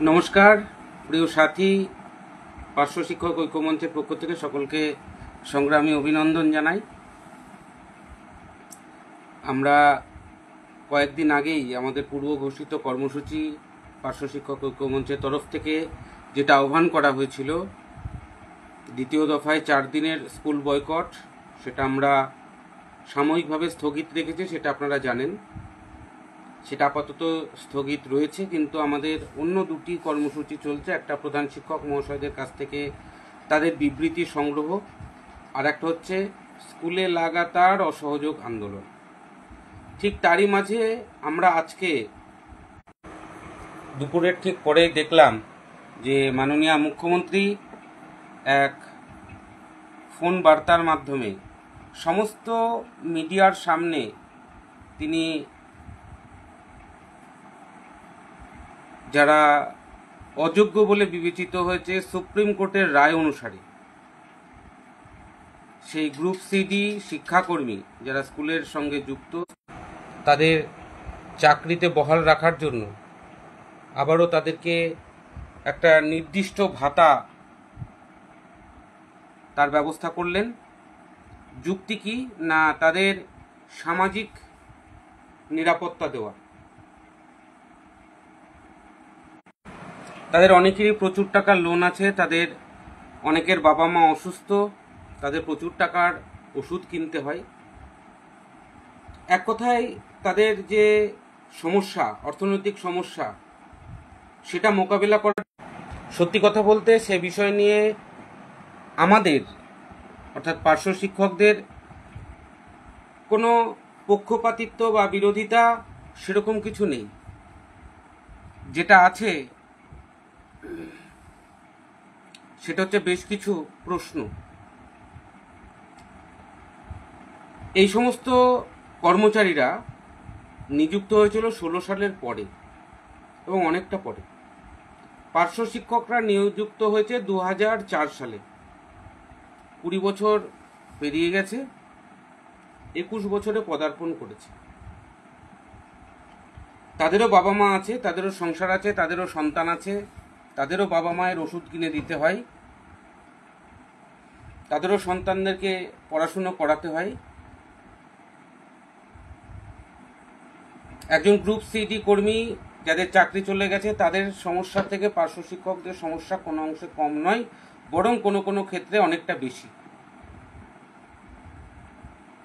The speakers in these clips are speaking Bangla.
নমস্কার প্রিয় সাথী, পার্শ্ব শিক্ষক ঐক্যমঞ্চের পক্ষ থেকে সকলকে সংগ্রামী অভিনন্দন জানাই। আমরা কয়েকদিন আগেই আমাদের পূর্ব ঘোষিত কর্মসূচি পার্শ্ব শিক্ষক ঐক্যমঞ্চের তরফ থেকে যেটা আহ্বান করা হয়েছিল, দ্বিতীয় দফায় 4 দিনের স্কুল বয়কট, সেটা আমরা সাময়িকভাবে স্থগিত রেখেছি, সেটা আপনারা জানেন। সেটা আপাতত স্থগিত রয়েছে, কিন্তু আমাদের অন্য দুটি কর্মসূচি চলছে। একটা প্রধান শিক্ষক মহাশয়দের কাছ থেকে তাদের বিবৃতি সংগ্রহ, আর একটা হচ্ছে স্কুলে লাগাতার অসহযোগ আন্দোলন। ঠিক তারই মাঝে আমরা আজকে দুপুরের ঠিক পরে দেখলাম যে মাননীয় মুখ্যমন্ত্রী এক ফোন বার্তার মাধ্যমে সমস্ত মিডিয়ার সামনে তিনি যারা অযোগ্য বলে বিবেচিত হয়েছে সুপ্রিম কোর্টের রায় অনুসারে, সেই গ্রুপ সিডি শিক্ষাকর্মী যারা স্কুলের সঙ্গে যুক্ত, তাদের চাকরিতে বহাল রাখার জন্য আবারও তাদেরকে একটা নির্দিষ্ট ভাতা তার ব্যবস্থা করলেন। যুক্তি কি না, তাদের সামাজিক নিরাপত্তা দেওয়া। তাদের অনেকেরই প্রচুর টাকার লোন আছে, তাদের অনেকের বাবা মা অসুস্থ, তাদের প্রচুর টাকার ওষুধ কিনতে হয়। এক কথায় তাদের যে সমস্যা, অর্থনৈতিক সমস্যা, সেটা মোকাবিলা করা। সত্যি কথা বলতে সে বিষয় নিয়ে আমাদের অর্থাৎ পার্শ্ব শিক্ষকদের কোনো পক্ষপাতিত্ব বা বিরোধিতা সেরকম কিছু নেই। যেটা আছে সেটা হচ্ছে বেশ কিছু প্রশ্ন। এই সমস্ত কর্মচারীরা নিযুক্ত হয়েছিল 16 সালের পরে এবং অনেকটা পরে। পার্শ্ব শিক্ষকরা নিযুক্ত হয়েছে 2004 সালে। 20 বছর পেরিয়ে গেছে, 21 বছরে পদার্পণ করেছে। তাদেরও বাবা মা আছে, তাদেরও সংসার আছে, তাদেরও সন্তান আছে, তাদেরও বাবা মায়ের ওষুধ কিনে দিতে হয়, তাদেরও সন্তানদেরকে পড়াশুনো করাতে হয়। একজন গ্রুপ সিডি কর্মী যাদের চাকরি চলে গেছে, তাদের সমস্যা থেকে পার্শ্ব শিক্ষকদের সমস্যা কোনো অংশে কম নয়, বরং কোনো কোনো ক্ষেত্রে অনেকটা বেশি।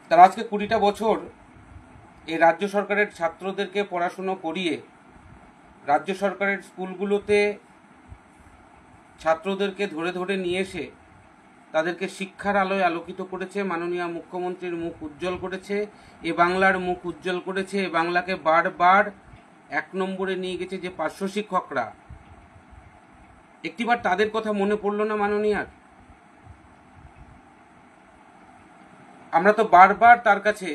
তারা আজকে 20টা বছর এই রাজ্য সরকারের ছাত্রদেরকে পড়াশুনো করিয়ে রাজ্য সরকারের স্কুলগুলোতে ছাত্রদেরকে ধরে ধরে নিয়ে এসে তাদেরকে শিক্ষার আলোয় আলোকিত করেছে। মাননীয় মুখ্যমন্ত্রীর মুখ উজ্জ্বল করেছে, এ বাংলার মুখ উজ্জ্বল করেছে। এ বাংলাকে বারবার 1 নম্বরে নিয়ে গেছে। যে পার্শ্ব শিক্ষকরা, একটিবার তাদের কথা মনে পড়লো না মাননীয়ার? আমরা তো বারবার তার কাছে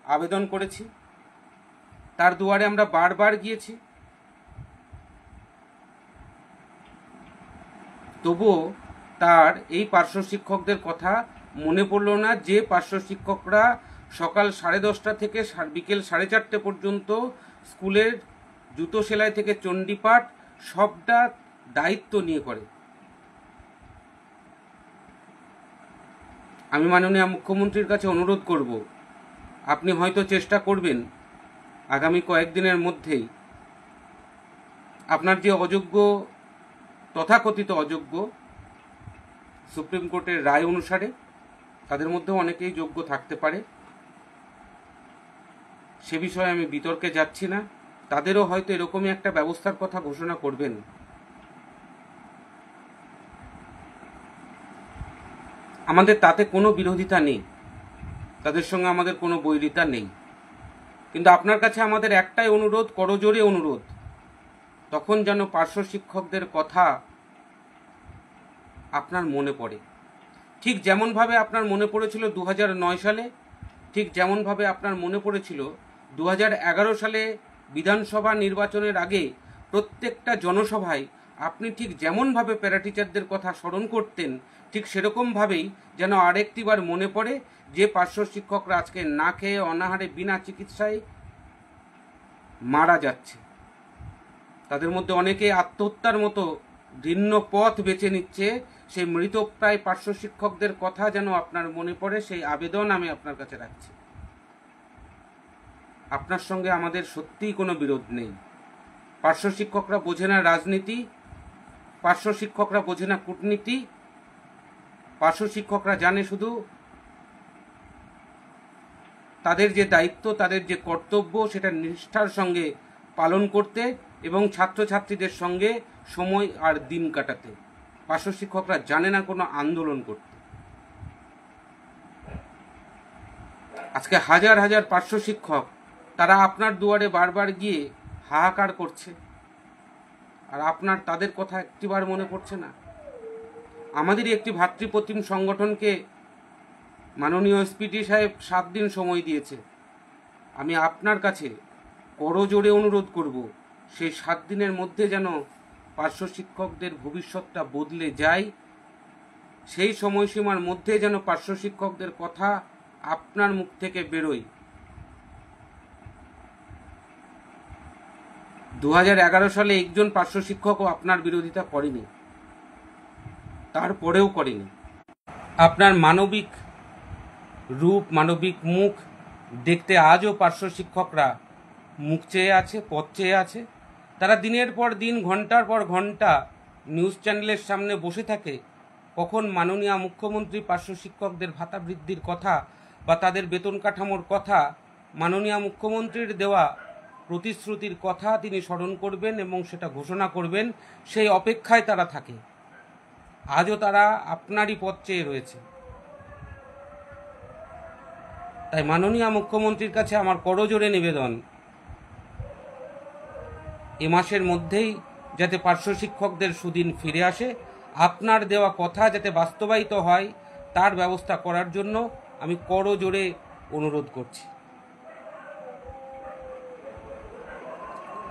আবেদন করেছি, তার দুয়ারে আমরা বারবার গিয়েছি, তবুও তার এই পার্শ্ব শিক্ষকদের কথা মনে পড়ল না। যে পার্শ্ব শিক্ষকরা সকাল 10:30 থেকে বিকেল 4:30 পর্যন্ত স্কুলের জুতো সেলাই থেকে চণ্ডীপাঠ সবটা দায়িত্ব নিয়ে করে। আমি মাননীয় মুখ্যমন্ত্রীর কাছে অনুরোধ করব, আপনি হয়তো চেষ্টা করবেন আগামী কয়েকদিনের মধ্যেই আপনার যে অযোগ্য, তথাকথিত অযোগ্য, সুপ্রিম কোর্টের রায় অনুসারে, তাদের মধ্যেও অনেকেই যোগ্য থাকতে পারে, সে বিষয়ে আমি বিতর্কে যাচ্ছি না, তাদেরও হয়তো এরকমই একটা ব্যবস্থার কথা ঘোষণা করবেন। আমাদের তাতে কোনো বিরোধিতা নেই, তাদের সঙ্গে আমাদের কোনো বৈরিতা নেই, কিন্তু আপনার কাছে আমাদের একটাই অনুরোধ, করজোড়ে অনুরোধ, তখন যেন পার্শ্ব শিক্ষকদের কথা আপনার মনে পড়ে। ঠিক যেমনভাবে আপনার মনে পড়েছিল 2009 সালে, ঠিক যেমনভাবে আপনার মনে পড়েছিল 2011 সালে বিধানসভা নির্বাচনের আগে প্রত্যেকটা জনসভায় আপনি ঠিক যেমনভাবে প্যারা টিচারদের কথা স্মরণ করতেন, ঠিক সেরকমভাবেই যেন আরেকটিবার মনে পড়ে যে পার্শ্ব শিক্ষকরা আজকে না খেয়ে অনাহারে বিনা চিকিৎসায় মারা যাচ্ছে। তাদের মধ্যে অনেকে আত্মহত্যার মতো ভিন্ন পথ বেছে নিচ্ছে। সেই মৃতপ্রায় পার্শ্ব শিক্ষকদের কথা যেন আপনার মনে পড়ে, সেই আবেদন আমি আপনার কাছে রাখছি। আপনার সঙ্গে আমাদের সত্যিই কোনো বিরোধ নেই। পার্শ্ব শিক্ষকরা বোঝে না রাজনীতি, পার্শ্ব শিক্ষকরা বোঝে না কূটনীতি, পার্শ্ব শিক্ষকরা জানে শুধু তাদের যে দায়িত্ব, তাদের যে কর্তব্য, সেটা নিষ্ঠার সঙ্গে পালন করতে এবং ছাত্রছাত্রীদের সঙ্গে সময় আর দিন কাটাতে। পার্শ্ব শিক্ষকরা জানে না কোনো আন্দোলন করতে। আজকে হাজার হাজার পার্শ্ব শিক্ষক তারা আপনার দুয়ারে বারবার গিয়ে হাহাকার করছে, আর আপনার তাদের কথা একটিবার মনে পড়ছে না। আমাদেরই একটি ভাতৃপ্রতিম সংগঠনকে মাননীয় এসপিডি সাহেব 7 দিন সময় দিয়েছে। আমি আপনার কাছে করজোড়ে অনুরোধ করব, সেই 7 দিনের মধ্যে যেন পার্শ্ব শিক্ষকদের ভবিষ্যৎটা বদলে যায়। সেই সময়সীমার মধ্যে যেন পার্শ্ব শিক্ষকদের কথা আপনার মুখ থেকে বেরোয়। 2011 সালে একজন পার্শ্ব শিক্ষকও আপনার বিরোধিতা করেনি, তারপরেও করেনি। আপনার মানবিক রূপ, মানবিক মুখ দেখতে আজও পার্শ্ব শিক্ষকরা মুখ চেয়ে আছে, পথ চেয়ে আছে। তারা দিনের পর দিন, ঘন্টার পর ঘন্টা নিউজ চ্যানেলের সামনে বসে থাকে, কখন মাননীয় মুখ্যমন্ত্রী পার্শ্ব শিক্ষকদের ভাতা বৃদ্ধির কথা বা তাদের বেতন কাঠামোর কথা, মাননীয় মুখ্যমন্ত্রীর দেওয়া প্রতিশ্রুতির কথা তিনি স্মরণ করবেন এবং সেটা ঘোষণা করবেন, সেই অপেক্ষায় তারা থাকে। আজও তারা আপনারই পথ চেয়ে রয়েছে। তাই মাননীয় মুখ্যমন্ত্রীর কাছে আমার করজোড়ে নিবেদন, এ মাসের মধ্যেই যাতে পার্শ্ব শিক্ষকদের সুদিন ফিরে আসে, আপনার দেওয়া কথা যাতে বাস্তবায়িত হয়, তার ব্যবস্থা করার জন্য আমি করজোড়ে অনুরোধ করছি।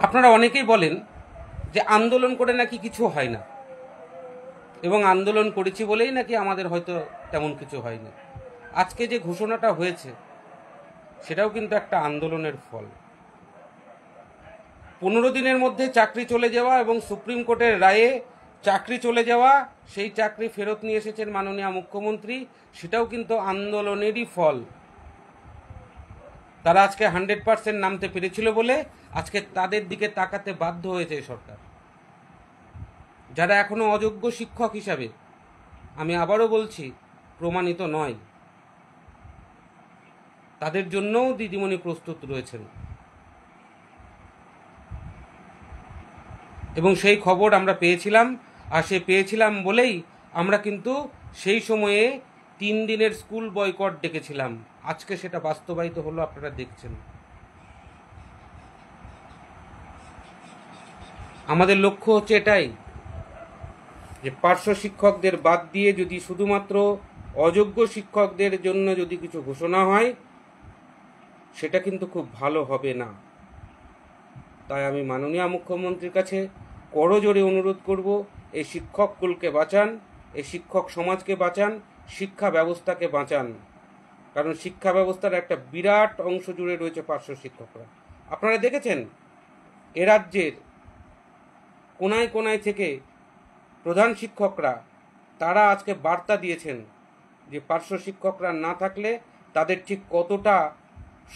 আপনারা অনেকেই বলেন যে আন্দোলন করে নাকি কিছু হয় না, এবং আন্দোলন করেছি বলেই নাকি আমাদের হয়তো তেমন কিছু হয়নি। আজকে যে ঘোষণাটা হয়েছে সেটাও কিন্তু একটা আন্দোলনের ফল। 15 দিনের মধ্যে চাকরি চলে যাওয়া এবং সুপ্রিম কোর্টের রায়ে চাকরি চলে যাওয়া, সেই চাকরি ফেরত নিয়ে এসেছেন মাননীয় মুখ্যমন্ত্রী, সেটাও কিন্তু আন্দোলনেরই ফল। তারা আজকে 100% নামতে পেরেছিল বলে আজকে তাদের দিকে তাকাতে বাধ্য হয়েছে সরকার। যারা এখনো অযোগ্য শিক্ষক হিসাবে, আমি আবারও বলছি, প্রমাণিত নয়, তাদের জন্যও দিদিমণি প্রস্তুত রয়েছেন। এবং সেই খবর আমরা পেয়েছিলাম, আর সে পেয়েছিলাম বলেই আমরা কিন্তু সেই সময়ে 3 দিনের স্কুল বয়কট ডেকেছিলাম। আজকে সেটা বাস্তবায়িত হলো, আপনারা দেখছেন। আমাদের লক্ষ্য হচ্ছে এটাই, যে পার্শ্ব শিক্ষকদের বাদ দিয়ে যদি শুধুমাত্র অযোগ্য শিক্ষকদের জন্য যদি কিছু ঘোষণা হয়, সেটা কিন্তু খুব ভালো হবে না। তাই আমি মাননীয় মুখ্যমন্ত্রীর কাছে করজোড়ে অনুরোধ করব, এই শিক্ষক কুলকে বাঁচান, এই শিক্ষক সমাজকে বাঁচান, শিক্ষা ব্যবস্থাকে বাঁচান। কারণ শিক্ষা ব্যবস্থার একটা বিরাট অংশ জুড়ে রয়েছে পার্শ্ব শিক্ষকরা। আপনারা দেখেছেন এ রাজ্যের কোনায় কোনায় থেকে প্রধান শিক্ষকরা তারা আজকে বার্তা দিয়েছেন যে পার্শ্ব শিক্ষকরা না থাকলে তাদের ঠিক কতটা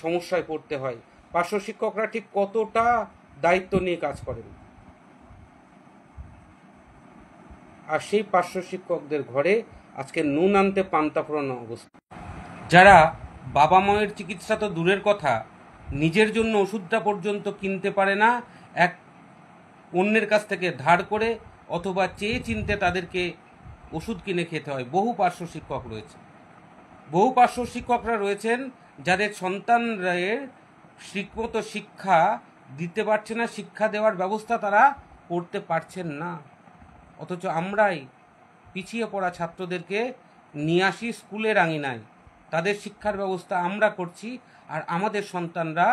সমস্যায় পড়তে হয়, পার্শ্ব শিক্ষকরা ঠিক কতটা দায়িত্ব নিয়ে কাজ করেন। আর সেই পার্শ্ব শিক্ষকদের ঘরে আজকে নুন আনতে পান্তা ফোরানো অবস্থা। যারা বাবা মায়ের চিকিৎসা তো দূরের কথা, নিজের জন্য ওষুধটা পর্যন্ত কিনতে পারে না, এক অন্যের কাছ থেকে ধার করে অথবা চেয়ে চিনতে তাদেরকে ওষুধ কিনে খেতে হয়। বহু পার্শ্ব শিক্ষক রয়েছে, বহু পার্শ্ব শিক্ষকরা রয়েছেন যাদের সন্তানদের ঠিকমতো শিক্ষা দিতে পারছে না, শিক্ষা দেওয়ার ব্যবস্থা তারা করতে পারছেন না। অথচ আমরাই পিছিয়ে পড়া ছাত্রদেরকে নিয়ে আসি স্কুলের আঙিনায়, তাদের শিক্ষার ব্যবস্থা আমরা করছি, আর আমাদের সন্তানরা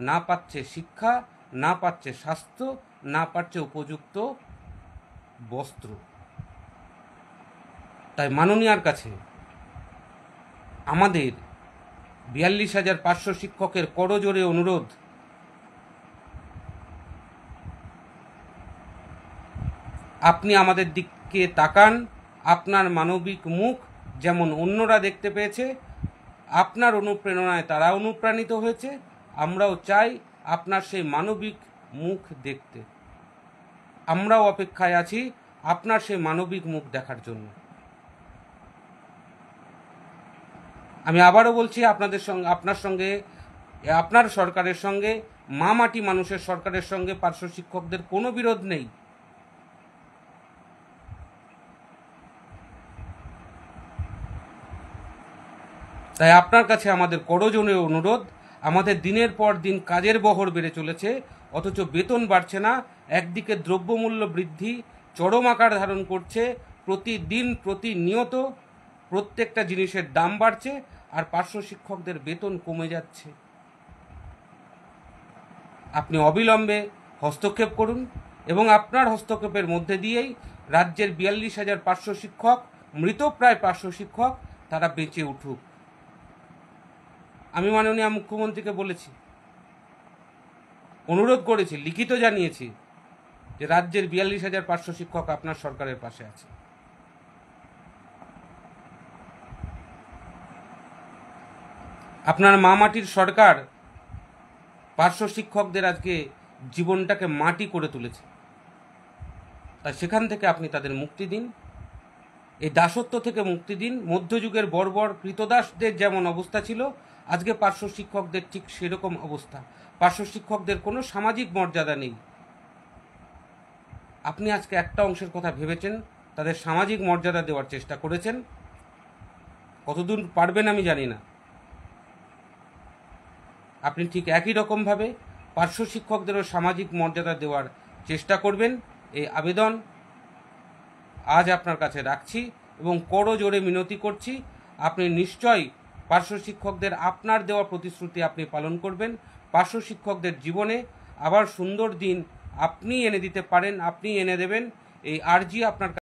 না পাচ্ছে শিক্ষা, না পাচ্ছে স্বাস্থ্য, না পাচ্ছে উপযুক্ত বস্ত্র। তাই মাননীয়ার কাছে আমাদের 42,000 পার্শ্ব শিক্ষকের করজোড়ে অনুরোধ, আপনি আমাদের দিকে তাকান, আপনার মানবিক মুখ যেমন অন্যরা দেখতে পেয়েছে, আপনার অনুপ্রেরণায় তারা অনুপ্রাণিত হয়েছে, আমরাও চাই আপনার সেই মানবিক মুখ দেখতে। আমরাও অপেক্ষায় আছি আপনার সেই মানবিক মুখ দেখার জন্য। আমি আবারও বলছি, আপনার সঙ্গে আপনার সরকারের সঙ্গে, মা মাটি মানুষের সরকারের সঙ্গে পার্শ্ব শিক্ষকদের কোনো বিরোধ নেই। তাই আপনার কাছে আমাদের করজোড়ে অনুরোধ, আমাদের দিনের পর দিন কাজের বহর বেড়ে চলেছে, অথচ বেতন বাড়ছে না। একদিকে দ্রব্যমূল্য বৃদ্ধি চরম আকার ধারণ করছে, প্রতিদিন প্রতিনিয়ত প্রত্যেকটা জিনিসের দাম বাড়ছে, আর পার্শ্ব শিক্ষকদের বেতন কমে যাচ্ছে। আপনি অবিলম্বে হস্তক্ষেপ করুন এবং আপনার হস্তক্ষেপের মধ্যে দিয়েই রাজ্যের 42,000 পার্শ্ব শিক্ষক, মৃতপ্রায় পার্শ্ব শিক্ষক, তারা বেঁচে উঠুক। আমি মাননীয় মুখ্যমন্ত্রীকে বলেছি, অনুরোধ করেছি, লিখিত জানিয়েছি যে রাজ্যের 42,000 পার্শ্ব শিক্ষক আপনার সরকারের পাশে আছে। আপনার মা মাটির সরকার পার্শ্ব শিক্ষকদের আজকে জীবনটাকে মাটি করে তুলেছে, তাই সেখান থেকে আপনি তাদের মুক্তি দিন, এই দাসত্ব থেকে মুক্তি দিন। মধ্যযুগের বর্বর কৃতদাসদের যেমন অবস্থা ছিল, আজকে পার্শ্ব শিক্ষকদের ঠিক সেরকম অবস্থা। পার্শ্ব শিক্ষকদের কোনো সামাজিক মর্যাদা নেই। আপনি আজকে একটা অংশের কথা ভেবেছেন, তাদের সামাজিক মর্যাদা দেওয়ার চেষ্টা করেছেন, কতদূর পারবেন আমি জানি না। আপনি ঠিক একই রকমভাবে পার্শ্ব শিক্ষকদেরও সামাজিক মর্যাদা দেওয়ার চেষ্টা করবেন, এই আবেদন আজ আপনার কাছে রাখছি এবং করজোড়ে মিনতি করছি। আপনি নিশ্চয়ই পার্শ্ব শিক্ষকদের আপনার দেওয়া প্রতিশ্রুতি আপনি পালন করবেন। পার্শ্ব শিক্ষকদের জীবনে আবার সুন্দর দিন আপনি এনে দিতে পারেন, আপনি এনে দেবেন, এই আর্জি আপনার